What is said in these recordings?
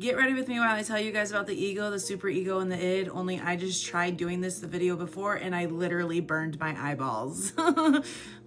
Get ready with me while I tell you guys about the ego, the super ego, and the id. Only I just tried doing the video before and I literally burned my eyeballs.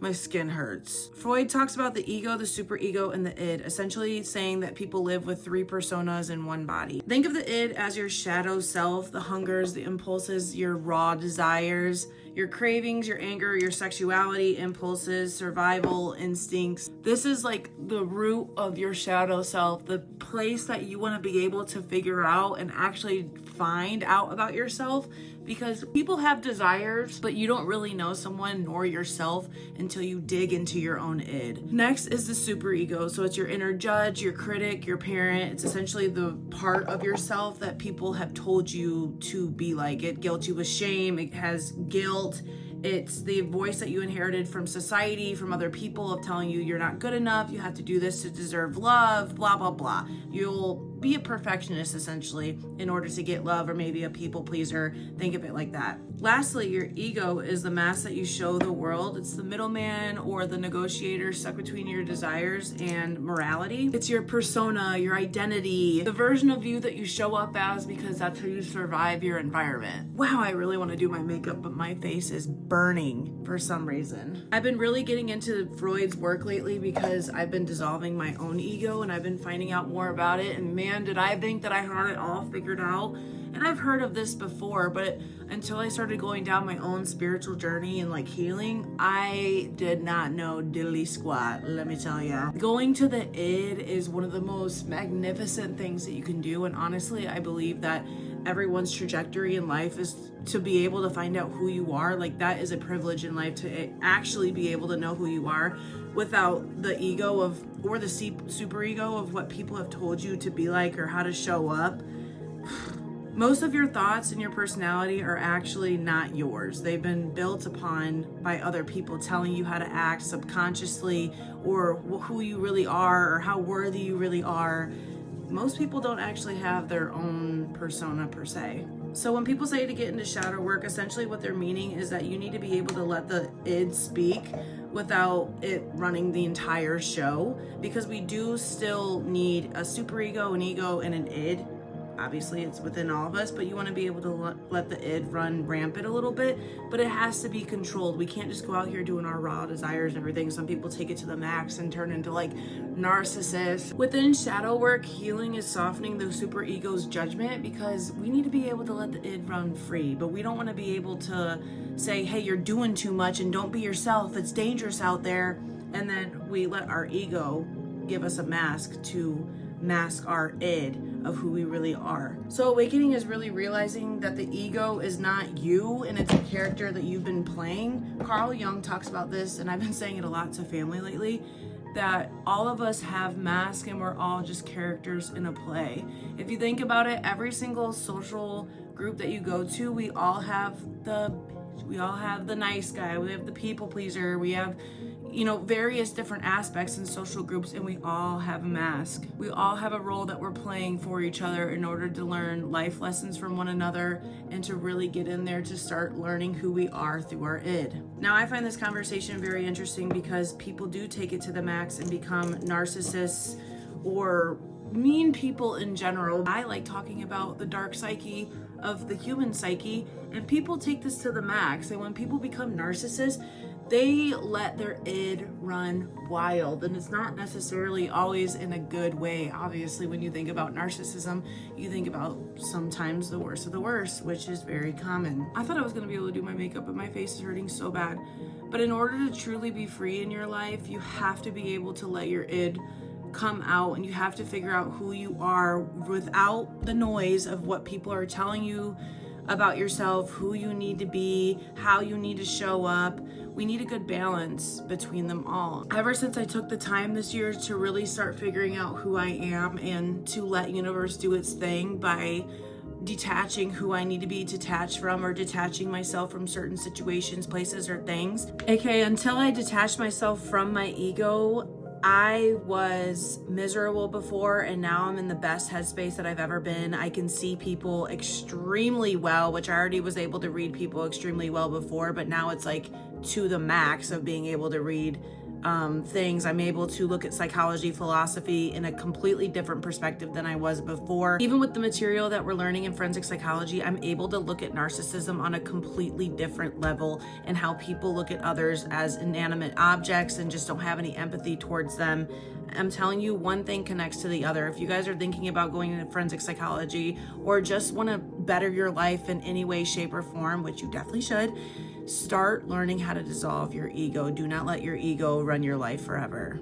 My skin hurts. Freud talks about the ego, the super ego, and the id, essentially saying that people live with 3 personas in one body. Think of the id as your shadow self, the hungers, the impulses, your raw desires, your cravings, your anger, your sexuality, impulses, survival, instincts. This is like the root of your shadow self, the place that you want to be able to figure out and actually find out about yourself, because people have desires, but you don't really know someone nor yourself until you dig into your own id. Next is the super ego. So it's your inner judge, your critic, your parent. It's essentially the part of yourself that people have told you to be like. It guilt you with shame. It has guilt. It's the voice that you inherited from society, from other people, of telling you you're not good enough, you have to do this to deserve love, blah, blah, blah. You'll be a perfectionist, essentially, in order to get love, or maybe a people pleaser. Think of it like that. Lastly, your ego is the mask that you show the world. It's the middleman or the negotiator stuck between your desires and morality. It's your persona, your identity, the version of you that you show up as because that's how you survive your environment. Wow, I really want to do my makeup, but my face is burning for some reason. I've been really getting into Freud's work lately because I've been dissolving my own ego and I've been finding out more about it, and man, did I think that I had it all figured out. And I've heard of this before, but until I started going down my own spiritual journey and like healing, I did not know diddly squat, let me tell ya. Going to the id is one of the most magnificent things that you can do, and honestly, I believe that everyone's trajectory in life is to be able to find out who you are. Like, that is a privilege in life, to actually be able to know who you are without the ego of, or the super ego of what people have told you to be like or how to show up. Most of your thoughts and your personality are actually not yours. They've been built upon by other people telling you how to act subconsciously, or who you really are, or how worthy you really are. Most people don't actually have their own persona per se. So when people say to get into shadow work, essentially what they're meaning is that you need to be able to let the id speak without it running the entire show, because we do still need a super ego, an ego, and an id. Obviously it's within all of us, but you want to be able to let the id run rampant a little bit, but it has to be controlled. We can't just go out here doing our raw desires and everything. Some people take it to the max and turn into like narcissists. Within shadow work, healing is softening the super ego's judgment, because we need to be able to let the id run free, but we don't want to be able to say, hey, you're doing too much and don't be yourself, it's dangerous out there, and then we let our ego give us a mask to mask our id of who we really are. So awakening is really realizing that the ego is not you, and it's a character that you've been playing. Carl Jung talks about this, and I've been saying it a lot to family lately, that all of us have masks and we're all just characters in a play. If you think about it, every single social group that you go to, we all have the nice guy, we have the people pleaser, we have, various different aspects in social groups, and we all have a mask. We all have a role that we're playing for each other in order to learn life lessons from one another and to really get in there to start learning who we are through our id. Now, I find this conversation very interesting because people do take it to the max and become narcissists or mean people in general. I like talking about the dark psyche of the human psyche, and people take this to the max. And when people become narcissists, they let their id run wild, and it's not necessarily always in a good way. Obviously, when you think about narcissism, you think about sometimes the worst of the worst, which is very common. I thought I was going to be able to do my makeup, but my face is hurting so bad. But in order to truly be free in your life, you have to be able to let your id come out, and you have to figure out who you are without the noise of what people are telling you about yourself, who you need to be, how you need to show up. We need a good balance between them all. Ever since I took the time this year to really start figuring out who I am and to let universe do its thing by detaching who I need to be detached from, or detaching myself from certain situations, places, or things. Okay, until I detached myself from my ego, I was miserable before, and now I'm in the best headspace that I've ever been. I can see people extremely well, which I already was able to read people extremely well before, but now it's like to the max of being able to read things. I'm able to look at psychology, philosophy in a completely different perspective than I was before. Even with the material that we're learning in forensic psychology, I'm able to look at narcissism on a completely different level and how people look at others as inanimate objects and just don't have any empathy towards them. I'm telling you, one thing connects to the other. If you guys are thinking about going into forensic psychology or just want to better your life in any way, shape, or form, which you definitely should, start learning how to dissolve your ego. Do not let your ego run your life forever.